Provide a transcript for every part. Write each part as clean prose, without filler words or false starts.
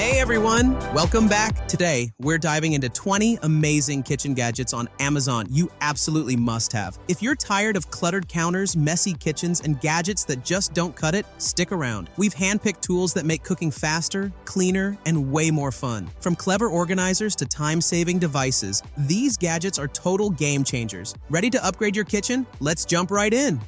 Hey everyone, welcome back. Today, we're diving into 20 amazing kitchen gadgets on Amazon you absolutely must have. If you're tired of cluttered counters, messy kitchens, and gadgets that just don't cut it, stick around. We've handpicked tools that make cooking faster, cleaner, and way more fun. From clever organizers to time-saving devices, these gadgets are total game changers. Ready to upgrade your kitchen? Let's jump right in.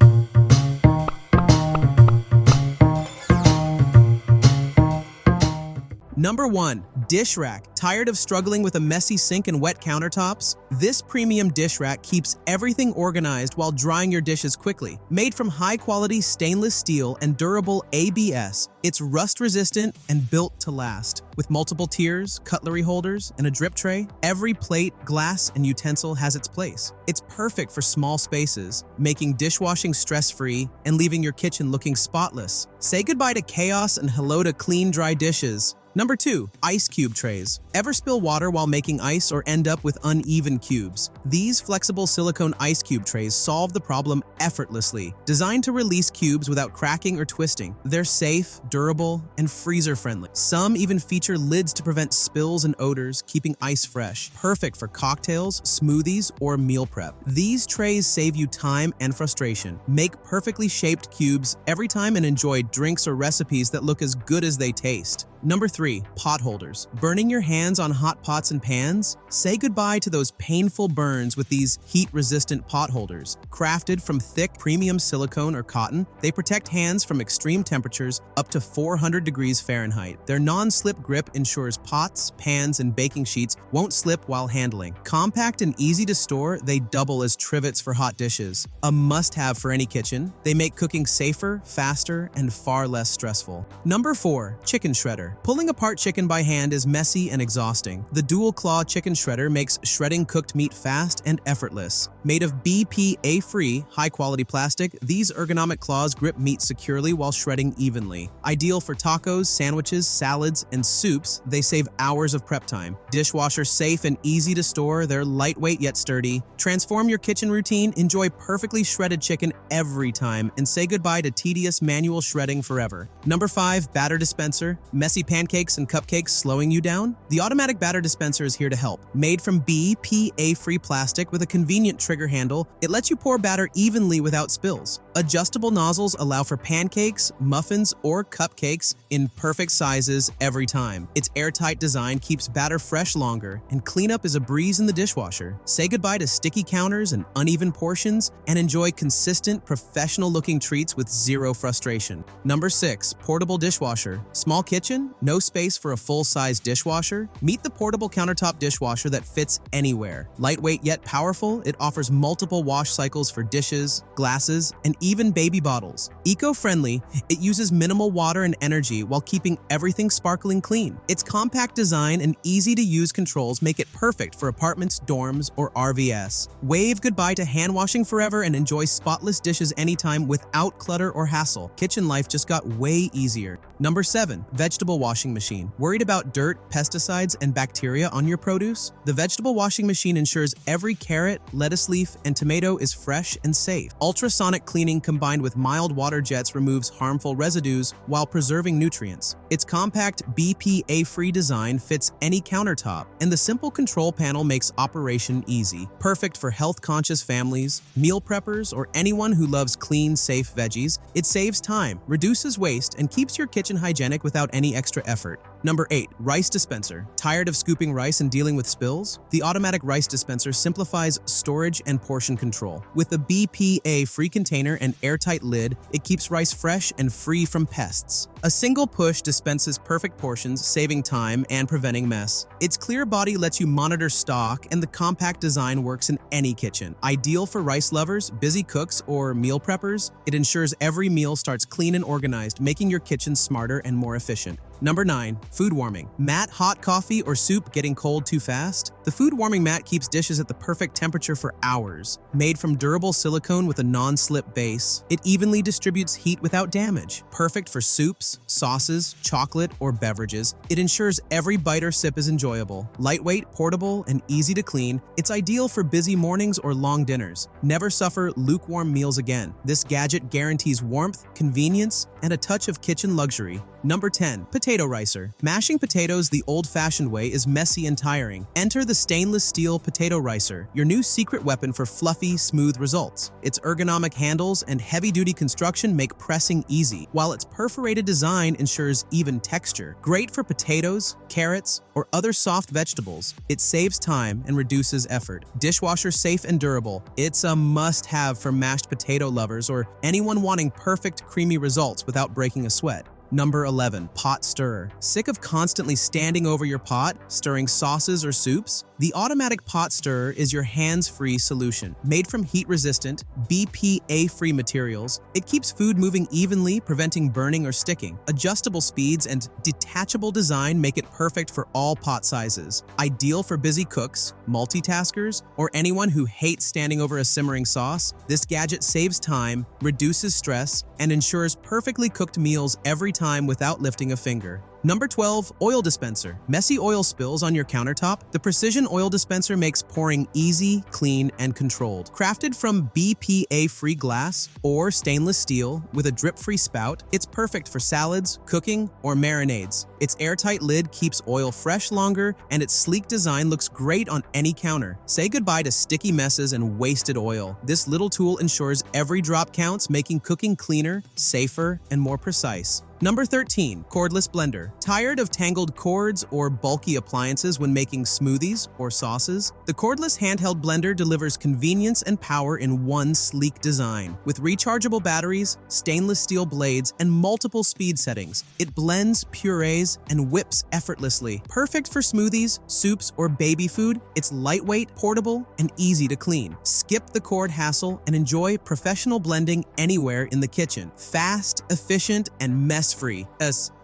Number 1. Dish Rack. Tired of struggling with a messy sink and wet countertops? This premium dish rack keeps everything organized while drying your dishes quickly. Made from high-quality stainless steel and durable ABS, it's rust-resistant and built to last. With multiple tiers, cutlery holders, and a drip tray, every plate, glass, and utensil has its place. It's perfect for small spaces, making dishwashing stress-free and leaving your kitchen looking spotless. Say goodbye to chaos and hello to clean, dry dishes. Number 2. Ice cube trays. Ever spill water while making ice or end up with uneven cubes? These flexible silicone ice cube trays solve the problem effortlessly. Designed to release cubes without cracking or twisting, they're safe, durable, and freezer-friendly. Some even feature lids to prevent spills and odors, keeping ice fresh. Perfect for cocktails, smoothies, or meal prep. These trays save you time and frustration. Make perfectly shaped cubes every time and enjoy drinks or recipes that look as good as they taste. Number 3. Pot holders. Burning your hands on hot pots and pans? Say goodbye to those painful burns with these heat-resistant pot holders. Crafted from thick, premium silicone or cotton, they protect hands from extreme temperatures up to 400 degrees Fahrenheit. Their non-slip grip ensures pots, pans, and baking sheets won't slip while handling. Compact and easy to store, they double as trivets for hot dishes. A must-have for any kitchen, they make cooking safer, faster, and far less stressful. Number 4. Chicken shredder. Pulling apart chicken by hand is messy and exhausting. The dual-claw chicken shredder makes shredding cooked meat fast and effortless. Made of BPA-free, high-quality plastic, these ergonomic claws grip meat securely while shredding evenly. Ideal for tacos, sandwiches, salads, and soups, they save hours of prep time. Dishwasher safe and easy to store, they're lightweight yet sturdy. Transform your kitchen routine, enjoy perfectly shredded chicken every time, and say goodbye to tedious manual shredding forever. Number 5. Batter Dispenser. Messy pancakes and cupcakes slowing you down? The automatic batter dispenser is here to help. Made from BPA-free plastic with a convenient trigger handle, it lets you pour batter evenly without spills. Adjustable nozzles allow for pancakes, muffins, or cupcakes in perfect sizes every time. Its airtight design keeps batter fresh longer, and cleanup is a breeze in the dishwasher. Say goodbye to sticky counters and uneven portions, and enjoy consistent, professional-looking treats with zero frustration. Number 6. Portable Dishwasher. Small kitchen? No space for a full-size dishwasher? Meet the portable countertop dishwasher that fits anywhere. Lightweight yet powerful, it offers multiple wash cycles for dishes, glasses, and even baby bottles. Eco-friendly, it uses minimal water and energy while keeping everything sparkling clean. Its compact design and easy-to-use controls make it perfect for apartments, dorms, or RVS. Wave goodbye to hand washing forever and enjoy spotless dishes anytime without clutter or hassle. Kitchen life just got way easier. Number 7. Vegetable washing machine. Worried about dirt, pesticides, and bacteria on your produce? The vegetable washing machine ensures every carrot, lettuce leaf, and tomato is fresh and safe. Ultrasonic cleaning combined with mild water jets removes harmful residues while preserving nutrients. Its compact BPA-free design fits any countertop, and the simple control panel makes operation easy. Perfect for health-conscious families, meal preppers, or anyone who loves clean, safe veggies. It saves time, reduces waste, and keeps your kitchen hygienic without any extra effort. Number 8. Rice Dispenser. Tired of scooping rice and dealing with spills? The automatic rice dispenser simplifies storage and portion control. With a BPA-free container and airtight lid, it keeps rice fresh and free from pests. A single push dispenses perfect portions, saving time and preventing mess. Its clear body lets you monitor stock, and the compact design works in any kitchen. Ideal for rice lovers, busy cooks, or meal preppers, it ensures every meal starts clean and organized, making your kitchen smarter and more efficient. Number 9. Food warming. Mat hot coffee or soup getting cold too fast? The food warming mat keeps dishes at the perfect temperature for hours. Made from durable silicone with a non-slip base, it evenly distributes heat without damage. Perfect for soups, sauces, chocolate, or beverages, it ensures every bite or sip is enjoyable. Lightweight, portable, and easy to clean, it's ideal for busy mornings or long dinners. Never suffer lukewarm meals again. This gadget guarantees warmth, convenience, and a touch of kitchen luxury. Number 10. Potato ricer. Mashing potatoes the old-fashioned way is messy and tiring. Enter the stainless steel potato ricer, your new secret weapon for fluffy, smooth results. Its ergonomic handles and heavy-duty construction make pressing easy, while its perforated design ensures even texture. Great for potatoes, carrots, or other soft vegetables. It saves time and reduces effort. Dishwasher safe and durable. It's a must-have for mashed potato lovers or anyone wanting perfect, creamy results without breaking a sweat. Number 11. Pot stirrer. Sick of constantly standing over your pot, stirring sauces or soups? The automatic pot stirrer is your hands-free solution. Made from heat-resistant, BPA-free materials, it keeps food moving evenly, preventing burning or sticking. Adjustable speeds and detachable design make it perfect for all pot sizes. Ideal for busy cooks, multitaskers, or anyone who hates standing over a simmering sauce, this gadget saves time, reduces stress, and ensures perfectly cooked meals every time without lifting a finger. Number 12. Oil Dispenser. Messy oil spills on your countertop? The precision oil dispenser makes pouring easy, clean, and controlled. Crafted from BPA-free glass or stainless steel with a drip-free spout, it's perfect for salads, cooking, or marinades. Its airtight lid keeps oil fresh longer, and its sleek design looks great on any counter. Say goodbye to sticky messes and wasted oil. This little tool ensures every drop counts, making cooking cleaner, safer, and more precise. Number 13. Cordless Blender. Tired of tangled cords or bulky appliances when making smoothies or sauces? The cordless handheld blender delivers convenience and power in one sleek design. With rechargeable batteries, stainless steel blades, and multiple speed settings, it blends, purees, and whips effortlessly. Perfect for smoothies, soups, or baby food, it's lightweight, portable, and easy to clean. Skip the cord hassle and enjoy professional blending anywhere in the kitchen. Fast, efficient, and mess-free.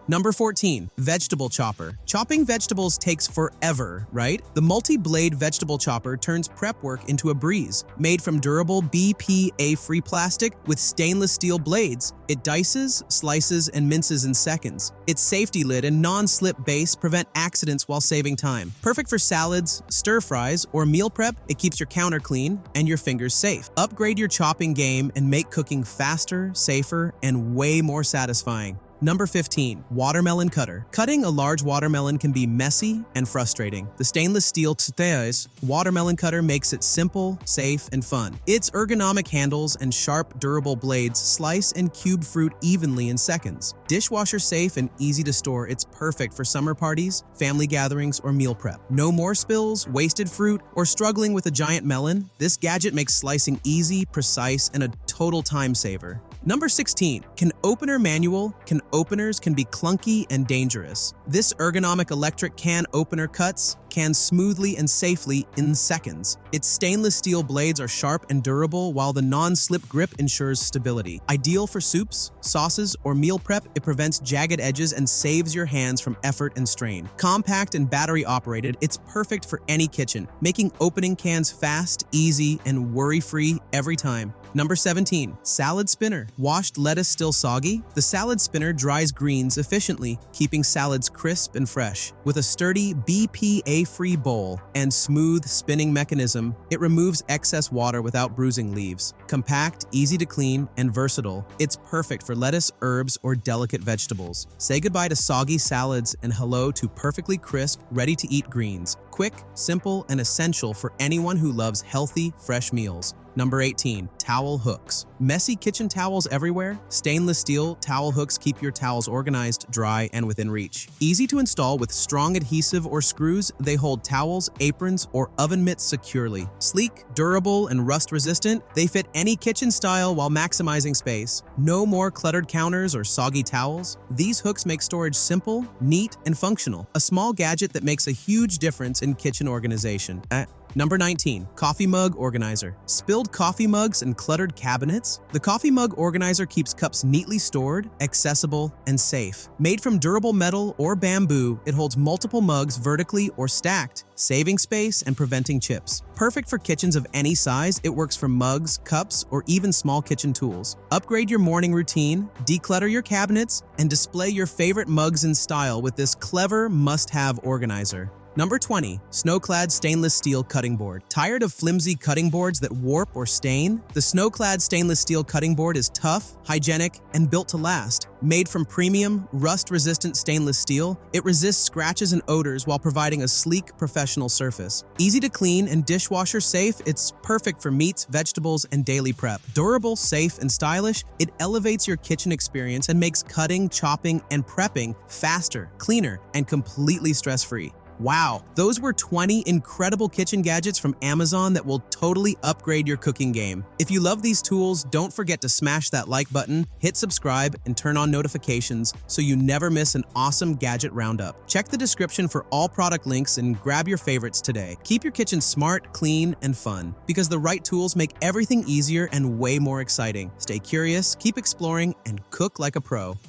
Number 14. Vegetable chopper. Chopping vegetables takes forever, right? The multi-blade vegetable chopper turns prep work into a breeze. Made from durable BPA-free plastic with stainless steel blades, it dices, slices, and minces in seconds. Its safety lid and non-slip base prevent accidents while saving time. Perfect for salads, stir-fries, or meal prep, it keeps your counter clean and your fingers safe. Upgrade your chopping game and make cooking faster, safer, and way more satisfying. Number 15. Watermelon cutter. Cutting a large watermelon can be messy and frustrating. The stainless steel 𝗗𝗶𝘀𝗃𝗃 watermelon cutter makes it simple, safe, and fun. Its ergonomic handles and sharp, durable blades slice and cube fruit evenly in seconds. Dishwasher safe and easy to store, it's perfect for summer parties, family gatherings, or meal prep. No more spills, wasted fruit, or struggling with a giant melon. This gadget makes slicing easy, precise, and a total time saver. Number 16. Can opener manual. Can openers can be clunky and dangerous. This ergonomic electric can opener cuts can smoothly and safely in seconds. Its stainless steel blades are sharp and durable, while the non-slip grip ensures stability. Ideal for soups, sauces, or meal prep, it prevents jagged edges and saves your hands from effort and strain. Compact and battery-operated, it's perfect for any kitchen, making opening cans fast, easy, and worry-free every time. Number 17. Salad spinner. Washed lettuce still soggy? The salad spinner dries greens efficiently, keeping salads crisp and fresh. With a sturdy BPA-free bowl and smooth spinning mechanism, it removes excess water without bruising leaves. Compact, easy to clean, and versatile, it's perfect for lettuce, herbs, or delicate vegetables. Say goodbye to soggy salads and hello to perfectly crisp, ready-to-eat greens. Quick, simple, and essential for anyone who loves healthy, fresh meals. Number 18. Towel hooks. Messy kitchen towels everywhere? Stainless steel towel hooks keep your towels organized, dry, and within reach. Easy to install with strong adhesive or screws, they hold towels, aprons, or oven mitts securely. Sleek, durable, and rust-resistant, they fit any kitchen style while maximizing space. No more cluttered counters or soggy towels. These hooks make storage simple, neat, and functional. A small gadget that makes a huge difference in kitchen organization. Number 19. Coffee mug organizer. Spilled coffee mugs and cluttered cabinets? The coffee mug organizer keeps cups neatly stored, accessible, and safe. Made from durable metal or bamboo, it holds multiple mugs vertically or stacked, saving space and preventing chips. Perfect for kitchens of any size, it works for mugs, cups, or even small kitchen tools. Upgrade your morning routine, declutter your cabinets, and display your favorite mugs in style with this clever must-have organizer. Number 20. Snowclad Stainless Steel Cutting Board. Tired of flimsy cutting boards that warp or stain? The Snowclad Stainless Steel Cutting Board is tough, hygienic, and built to last. Made from premium, rust-resistant stainless steel, it resists scratches and odors while providing a sleek, professional surface. Easy to clean and dishwasher safe, it's perfect for meats, vegetables, and daily prep. Durable, safe, and stylish, it elevates your kitchen experience and makes cutting, chopping, and prepping faster, cleaner, and completely stress-free. Wow, those were 20 incredible kitchen gadgets from Amazon that will totally upgrade your cooking game. If you love these tools, don't forget to smash that like button, hit subscribe, and turn on notifications so you never miss an awesome gadget roundup. Check the description for all product links and grab your favorites today. Keep your kitchen smart, clean, and fun, because the right tools make everything easier and way more exciting. Stay curious, keep exploring, and cook like a pro.